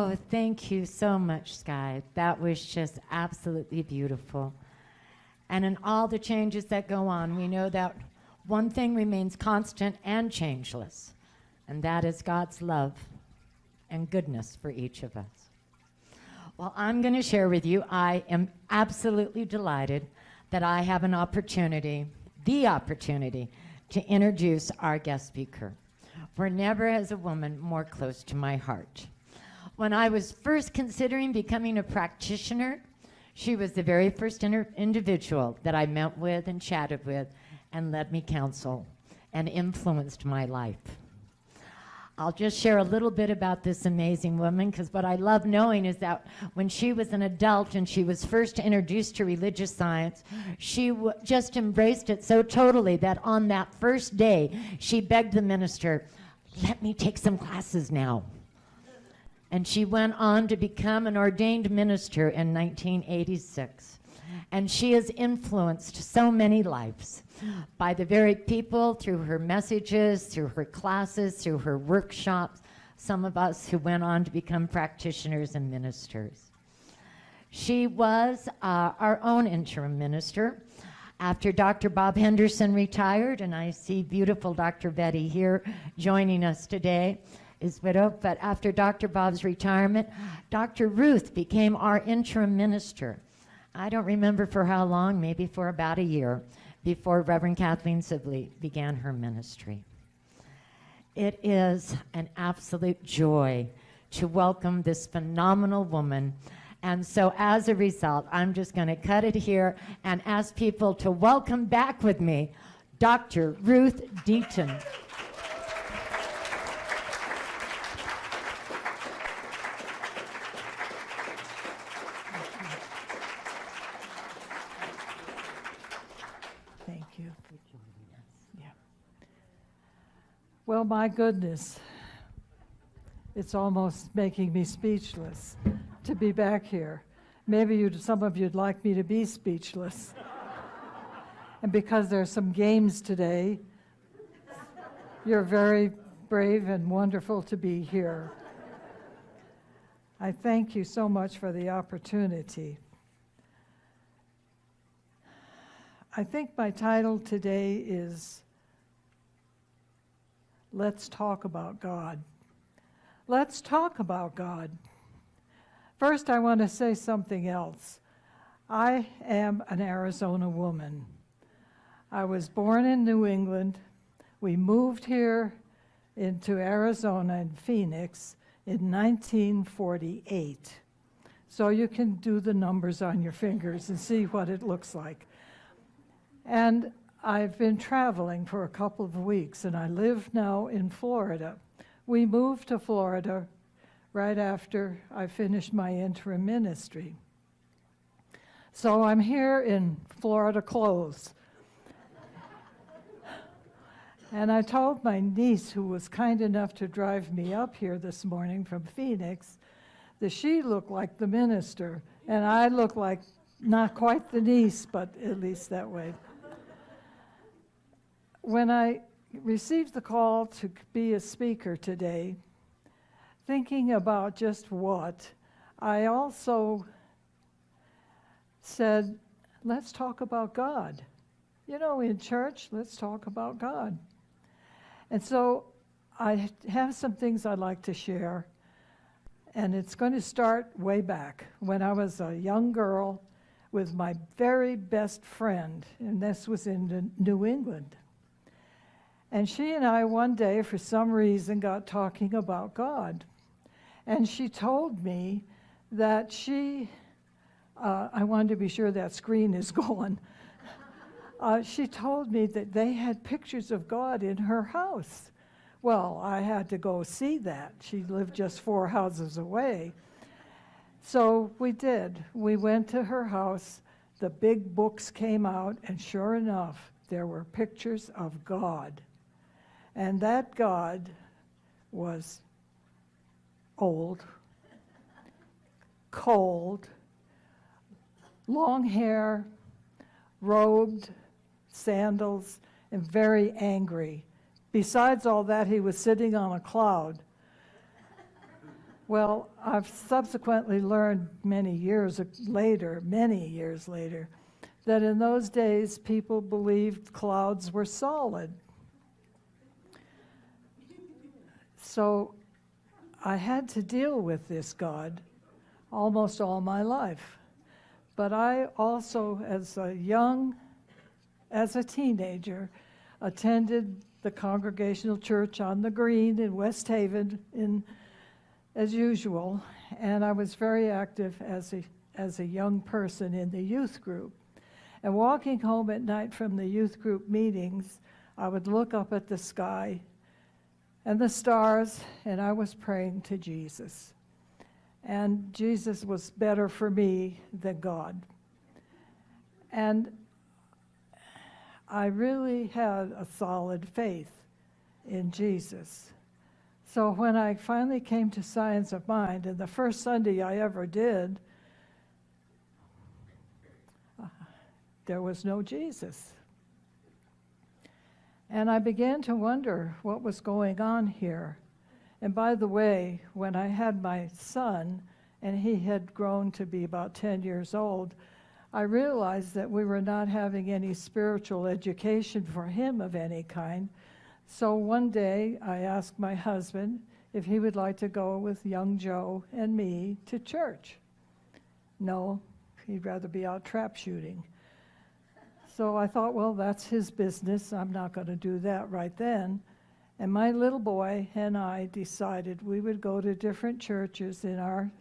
Oh, thank you so much, Sky. That was just absolutely beautiful. And in all the changes that go on, we know that one thing remains constant and changeless, and that is God's love and goodness for each of us. Well, I'm going to share with you, I am absolutely delighted that I have an opportunity, the opportunity, to introduce our guest speaker. For never has a woman more close to my heart. When I was first considering becoming a practitioner, she was the very first individual that I met with and chatted with and led me counsel and influenced my life. I'll just share a little bit about this amazing woman, because what I love knowing is that when she was an adult and she was first introduced to religious science, she just embraced it so totally that on that first day, she begged the minister, "Let me take some classes now." And she went on to become an ordained minister in 1986. And she has influenced so many lives by the very people, through her messages, through her classes, through her workshops, some of us who went on to become practitioners and ministers. She was our own interim minister after Dr. Bob Henderson retired, and I see beautiful Dr. Betty here joining us today, his widow. But after Dr. Bob's retirement, Dr. Ruth became our interim minister. I don't remember for how long, maybe for about a year, before Reverend Kathleen Sibley began her ministry. It is an absolute joy to welcome this phenomenal woman. And so as a result, I'm just going to cut it here and ask people to welcome back with me Dr. Ruth Deaton. Well, my goodness, it's almost making me speechless to be back here. Maybe some of you'd like me to be speechless. And because there's some games today, you're very brave and wonderful to be here. I thank you so much for the opportunity. I think my title today is Let's Talk About God. Let's talk about God. First, I want to say something else. I am an Arizona woman. I was born in New England. We moved here into Arizona in Phoenix in 1948. So you can do the numbers on your fingers and see what it looks like. And I've been traveling for a couple of weeks, and I live now in Florida. We moved to Florida right after I finished my interim ministry. So I'm here in Florida clothes. And I told my niece, who was kind enough to drive me up here this morning from Phoenix, that she looked like the minister, and I look like not quite the niece, but at least that way. When I received the call to be a speaker today, thinking about just what, I also said, let's talk about God. You know, in church, let's talk about God. And so I have some things I'd like to share, and it's going to start way back when I was a young girl with my very best friend, and this was in New England. And she and I one day, for some reason, got talking about God. And she told me that I wanted to be sure that screen is going. She told me that they had pictures of God in her house. Well, I had to go see that. She lived just 4 houses away. So we did. We went to her house. The big books came out, and sure enough, there were pictures of God. And that God was old, cold, long hair, robed, sandals, and very angry. Besides all that, he was sitting on a cloud. Well, I've subsequently learned many years later, that in those days people believed clouds were solid. So I had to deal with this God almost all my life. But I also, as a teenager, attended the Congregational Church on the Green in West Haven as usual, and I was very active as a young person in the youth group. And walking home at night from the youth group meetings, I would look up at the sky and the stars, and I was praying to Jesus. And Jesus was better for me than God. And I really had a solid faith in Jesus. So when I finally came to Science of Mind, and the first Sunday I ever did, there was no Jesus. And I began to wonder what was going on here. And by the way, when I had my son, and he had grown to be about 10 years old, I realized that we were not having any spiritual education for him of any kind. So one day I asked my husband if he would like to go with young Joe and me to church. No, he'd rather be out trap shooting. So I thought, well, that's his business. I'm not going to do that right then. And my little boy and I decided we would go to different churches in our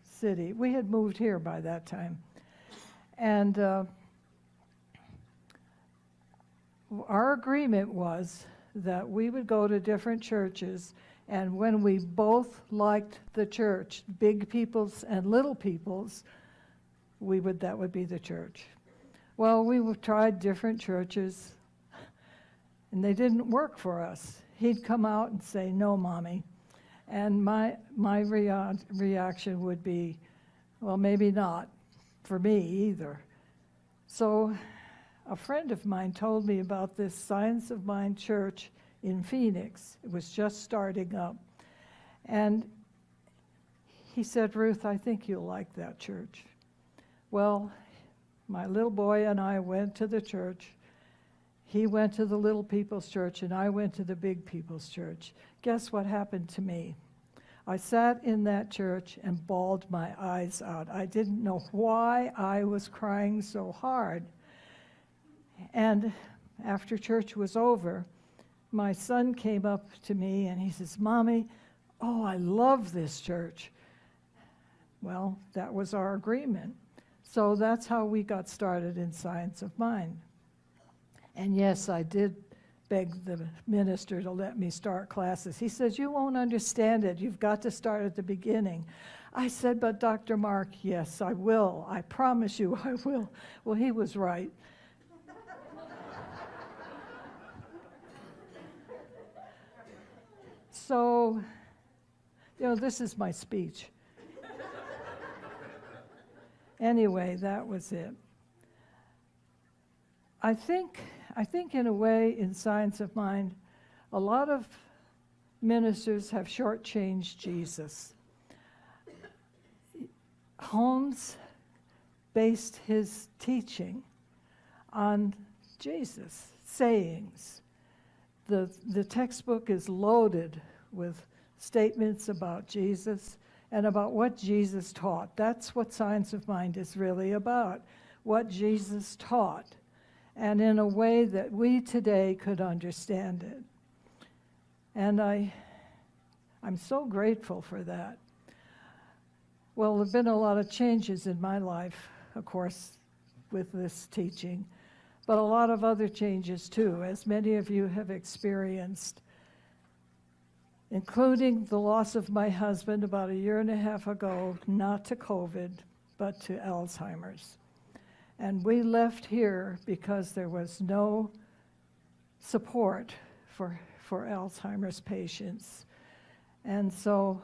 city. We had moved here by that time. And our agreement was that we would go to different churches, and when we both liked the church, big people's and little people's, that would be the church. Well, we tried different churches, and they didn't work for us. He'd come out and say, "No, Mommy." And my reaction would be, well, maybe not for me either. So a friend of mine told me about this Science of Mind church in Phoenix. It was just starting up. And he said, "Ruth, I think you'll like that church." Well, my little boy and I went to the church. He went to the little people's church, and I went to the big people's church. Guess what happened to me? I sat in that church and bawled my eyes out. I didn't know why I was crying so hard. And after church was over, my son came up to me and he says, "Mommy, oh, I love this church." Well, that was our agreement. So that's how we got started in Science of Mind. And yes, I did beg the minister to let me start classes. He says, "You won't understand it. You've got to start at the beginning." I said, "But Dr. Mark, yes, I will. I promise you I will." Well, he was right. So, this is my speech. Anyway, that was it. I think in a way, in Science of Mind, a lot of ministers have shortchanged Jesus. Holmes based his teaching on Jesus' sayings. The textbook is loaded with statements about Jesus and about what Jesus taught. That's what Science of Mind is really about, what Jesus taught, and in a way that we today could understand it. And I'm so grateful for that. Well, there have been a lot of changes in my life, of course, with this teaching, but a lot of other changes too, as many of you have experienced, including the loss of my husband about 1.5 years ago, not to COVID, but to Alzheimer's. And we left here because there was no support for Alzheimer's patients. And so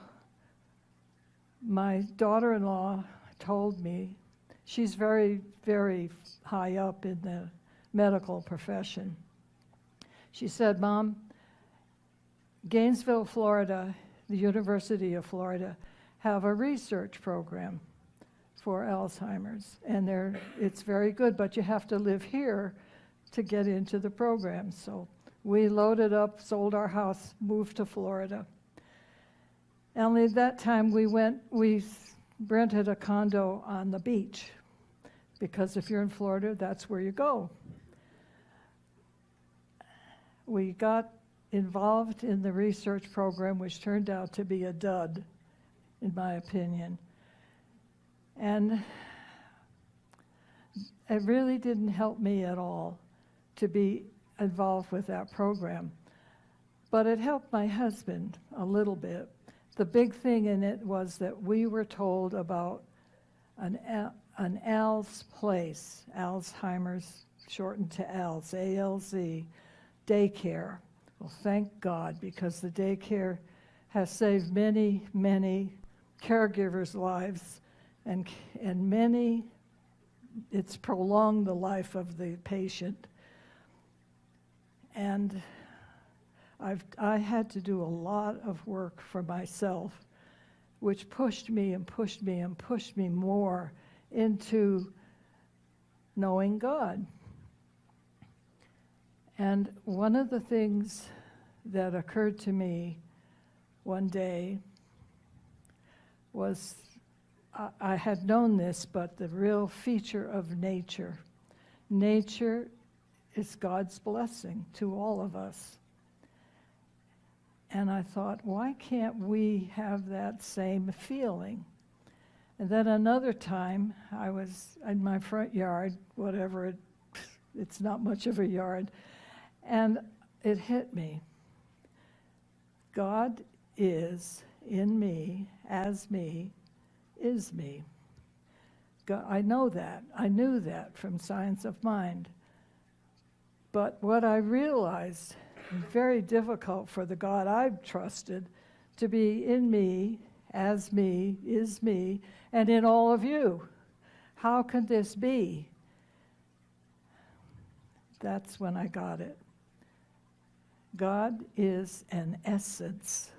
my daughter-in-law told me, she's very, very high up in the medical profession. She said, "Mom, Gainesville, Florida the University of Florida, have a research program for Alzheimer's. And it's very good, but you have to live here to get into the program. So we loaded up, sold our house, moved to Florida. And at that time we rented a condo on the beach, because if you're in Florida, that's where you go. We got involved in the research program, which turned out to be a dud, in my opinion. And it really didn't help me at all to be involved with that program. But it helped my husband a little bit. The big thing in it was that we were told about an ALZ place, Alzheimer's, shortened to ALZ, A-L-Z, daycare. Well, thank God, because the daycare has saved many, many caregivers' lives, and it's prolonged the life of the patient. And I had to do a lot of work for myself, which pushed me and pushed me and pushed me more into knowing God. And one of the things that occurred to me one day was, I had known this, but the real feature of nature. Nature is God's blessing to all of us. And I thought, why can't we have that same feeling? And then another time, I was in my front yard, whatever, it's not much of a yard, and it hit me. God is in me, as me, is me. God, I know that. I knew that from Science of Mind. But what I realized, very difficult for the God I've trusted to be in me, as me, is me, and in all of you. How can this be? That's when I got it. God is an essence,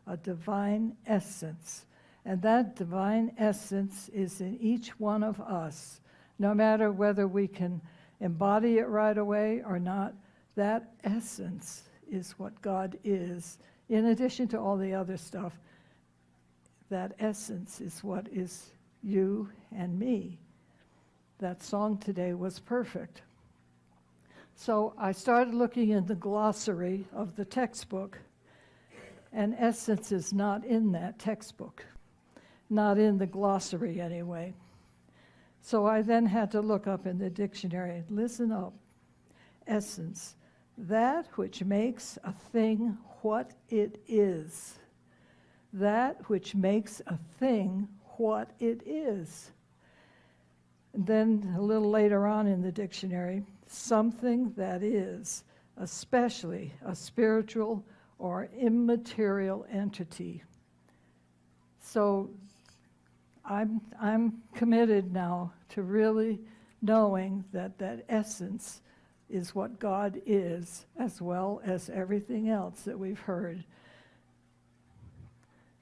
a divine essence. And that divine essence is in each one of us, no matter whether we can embody it right away or not. That essence is what God is. In addition to all the other stuff, that essence is what is you and me. That song today was perfect. So I started looking in the glossary of the textbook, and essence is not in that textbook, not in the glossary anyway. So I then had to look up in the dictionary. Listen up. Essence, that which makes a thing what it is. That which makes a thing what it is. And then a little later on in the dictionary, something that is, especially a spiritual or immaterial entity. So I'm committed now to really knowing that that essence is what God is, as well as everything else that we've heard.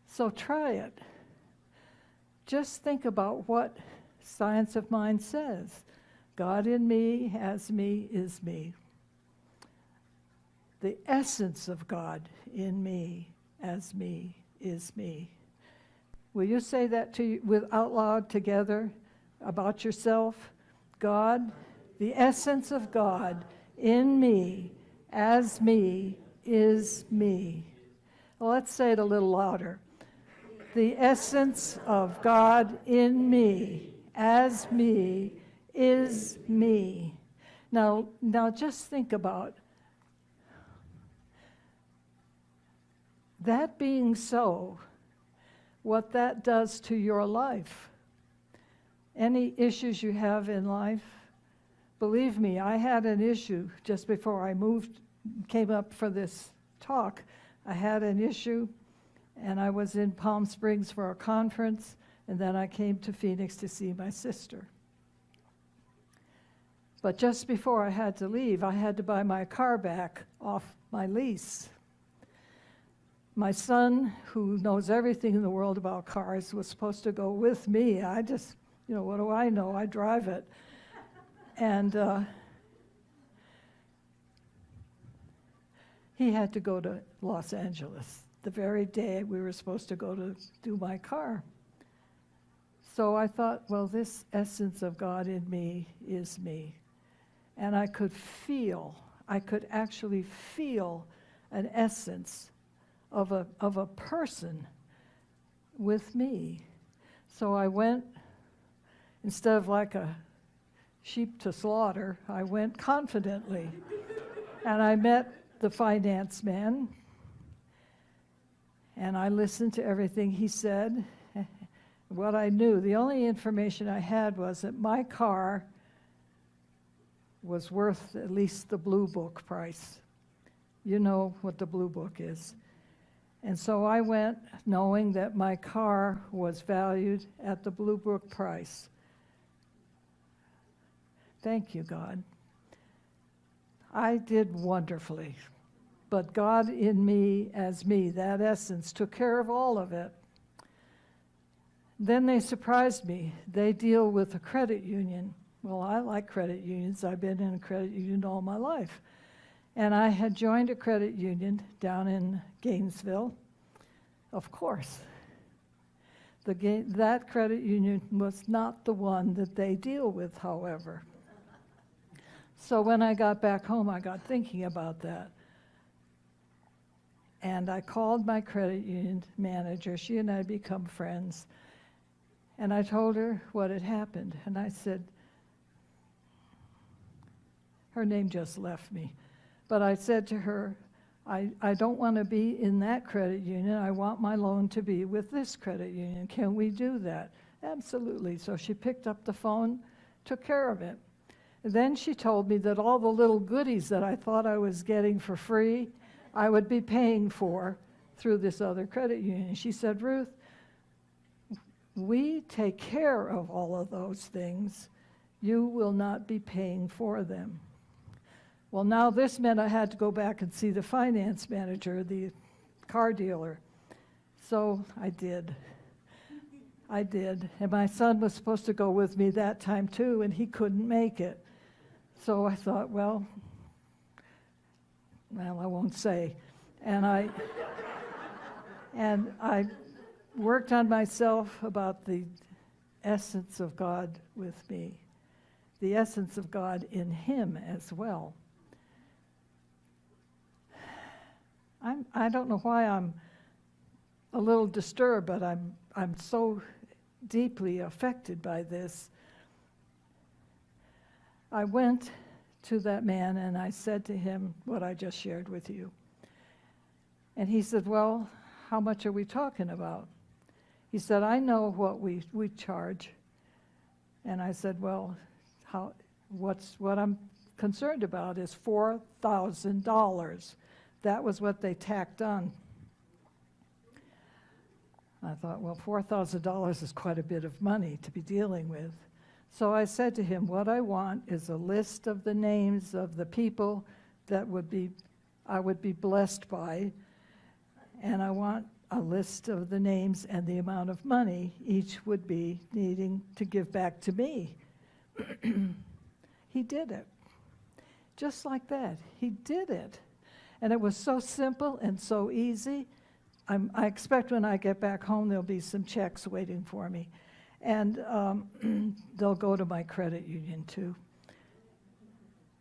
So try it. Just think about what Science of Mind says. God in me, as me, is me. The essence of God in me, as me, is me. Will you say that out loud together about yourself? God, the essence of God in me, as me, is me. Well, let's say it a little louder. The essence of God in me, as me, is me. Now just think about that being so, what that does to your life. Any issues you have in life, believe me, I had an issue just before I came up for this talk. I had an issue, and I was in Palm Springs for a conference, and then I came to Phoenix to see my sister. But just before I had to leave, I had to buy my car back off my lease. My son, who knows everything in the world about cars, was supposed to go with me. I just, what do I know? I drive it. And he had to go to Los Angeles the very day we were supposed to go to do my car. So I thought, well, this essence of God in me is me. And I could actually feel an essence of a person with me. So I went, instead of like a sheep to slaughter, I went confidently. And I met the finance man, and I listened to everything he said. What I knew, the only information I had was that my car was worth at least the Blue Book price. You know what the Blue Book is. And so I went knowing that my car was valued at the Blue Book price. Thank you, God. I did wonderfully. But God in me as me, that essence, took care of all of it. Then they surprised me. They deal with a credit union. Well, I like credit unions. I've been in a credit union all my life. And I had joined a credit union down in Gainesville. Of course. That credit union was not the one that they deal with, however. So when I got back home, I got thinking about that. And I called my credit union manager. She and I had become friends. And I told her what had happened. And I said, her name just left me. But I said to her, I don't want to be in that credit union. I want my loan to be with this credit union. Can we do that? Absolutely. So she picked up the phone, took care of it. Then she told me that all the little goodies that I thought I was getting for free, I would be paying for through this other credit union. She said, Ruth, we take care of all of those things. You will not be paying for them. Well, now this meant I had to go back and see the finance manager, the car dealer. So I did. And my son was supposed to go with me that time too, and he couldn't make it. So I thought, well, I won't say. And I worked on myself about the essence of God with me, the essence of God in him as well. I don't know why I'm a little disturbed, but I'm so deeply affected by this. I went to that man and I said to him what I just shared with you. And he said, well, how much are we talking about? He said, I know what we charge. And I said, well, what I'm concerned about is $4,000. That was what they tacked on. I thought, well, $4,000 is quite a bit of money to be dealing with. So I said to him, what I want is a list of the names of the people that I would be blessed by, and I want a list of the names and the amount of money each would be needing to give back to me. He did it. Just like that. He did it. And it was so simple and so easy. I expect when I get back home there'll be some checks waiting for me. And they'll go to my credit union too.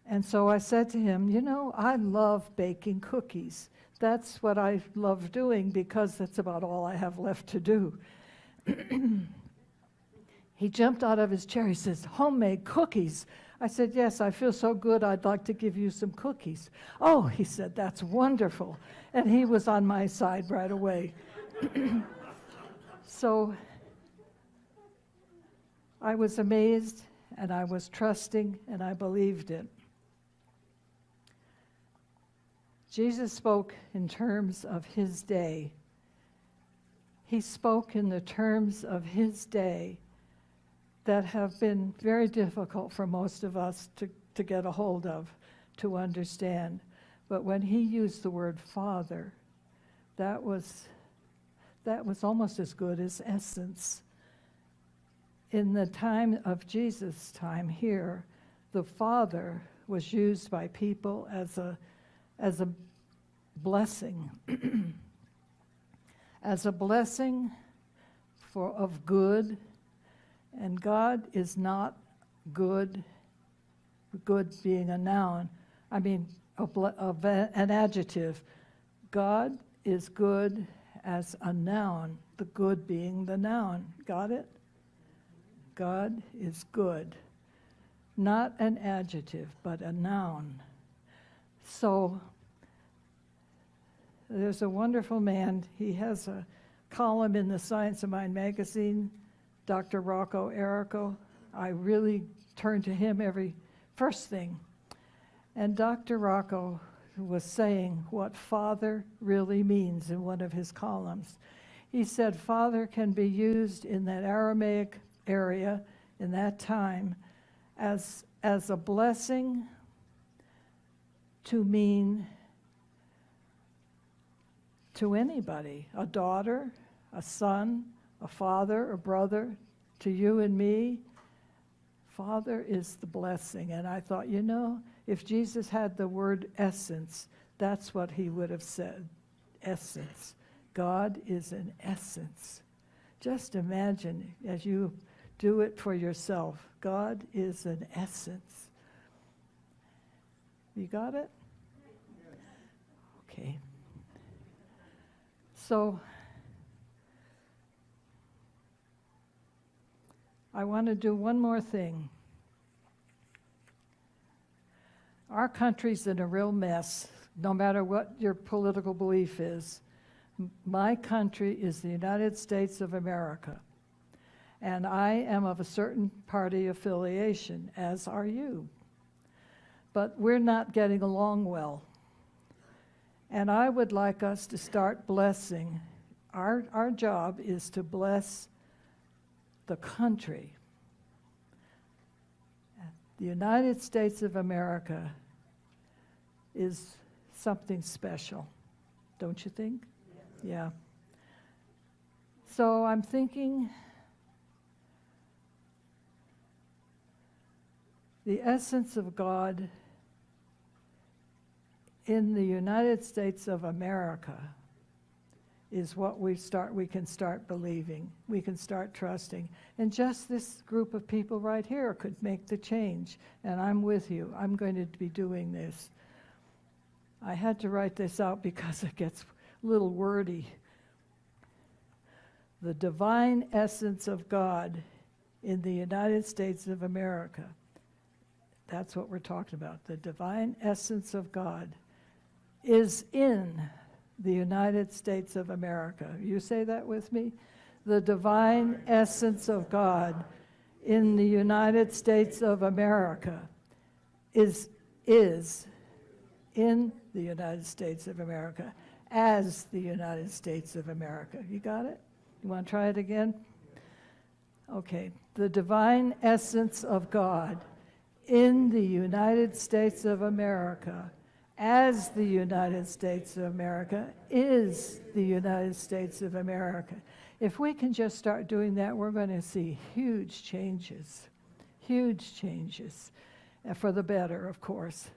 And so I said to him, I love baking cookies. That's what I love doing because that's about all I have left to do. He jumped out of his chair. He says, homemade cookies. I said, yes, I feel so good, I'd like to give you some cookies. Oh, he said, that's wonderful. And he was on my side right away. So I was amazed, and I was trusting, and I believed it. Jesus spoke in terms of his day. He spoke in the terms of his day that have been very difficult for most of us to get a hold of, to understand. But when he used the word Father, That was almost as good as essence. In the time of Jesus' time here, the Father was used by people as a blessing, as a blessing of good, and God is not good, good being a noun, I mean an adjective. God is good as a noun, the good being the noun. Got it? God is good. Not an adjective, but a noun. So there's a wonderful man. He has a column in the Science of Mind magazine, Dr. Rocco Errico. I really turn to him every first thing. And Dr. Rocco was saying what Father really means in one of his columns. He said Father can be used in that Aramaic area in that time as a blessing to mean to anybody, a daughter, a son, a father, a brother, to you and me. Father is the blessing. And I thought, if Jesus had the word essence, that's what he would have said, essence. God is an essence. Just imagine as you do it for yourself, God is an essence. You got it? Okay. So, I want to do one more thing. Our country's in a real mess, no matter what your political belief is. My country is the United States of America, and I am of a certain party affiliation, as are you. But we're not getting along well. And I would like us to start blessing. Our job is to bless the country. The United States of America is something special, don't you think? Yeah. So I'm thinking the essence of God in the United States of America is what we can start believing, we can start trusting. And just this group of people right here could make the change. And I'm with you. I'm going to be doing this. I had to write this out because it gets a little wordy. The divine essence of God in the United States of America. That's what we're talking about. The divine essence of God is in the United States of America. You say that with me? The divine essence of God in the United States of America is in the United States of America as the United States of America. You got it? You want to try it again? Okay. The divine essence of God in the United States of America as the United States of America is the United States of America. If we can just start doing that, we're going to see huge changes, and for the better, of course.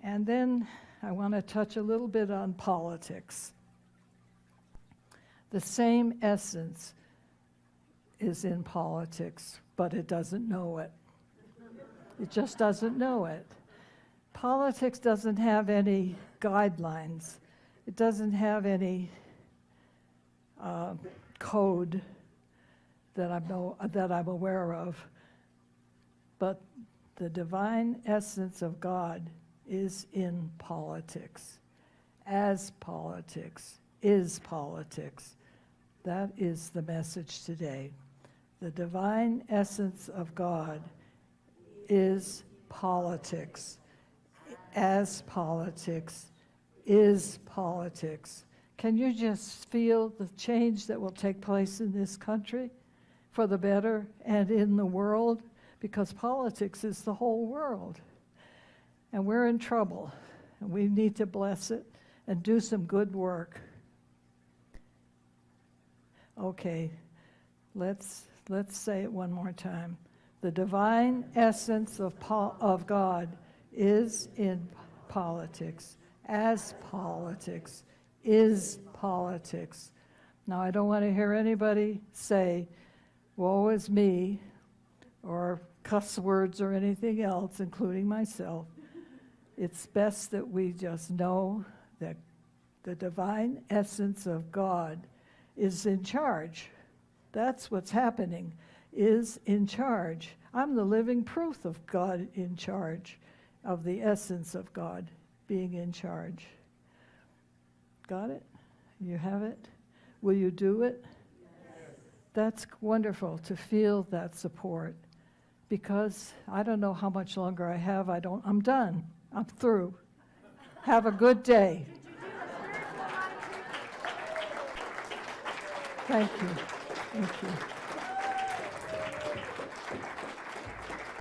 And then I want to touch a little bit on politics. The same essence is in politics, but it doesn't know it. It just doesn't know it. Politics doesn't have any guidelines. It doesn't have any code that I'm aware of. But the divine essence of God is in politics, as politics, is politics. That is the message today. The divine essence of God is politics, as politics, is politics. Can you just feel the change that will take place in this country for the better and in the world? Because politics is the whole world. And we're in trouble. and we need to bless it and do some good work. Okay, let's say it one more time. The divine essence of God is in politics, as politics, is politics. Now, I don't want to hear anybody say, woe is me, or cuss words or anything else, including myself. It's best that we just know that the divine essence of God is in charge. That's what's happening, is in charge. I'm the living proof of God in charge, of the essence of God being in charge. Got it? You have it? Will you do it? Yes. That's wonderful to feel that support, because I don't know how much longer I have. I'm done. I'm through. Have a good day. Thank you. Thank you.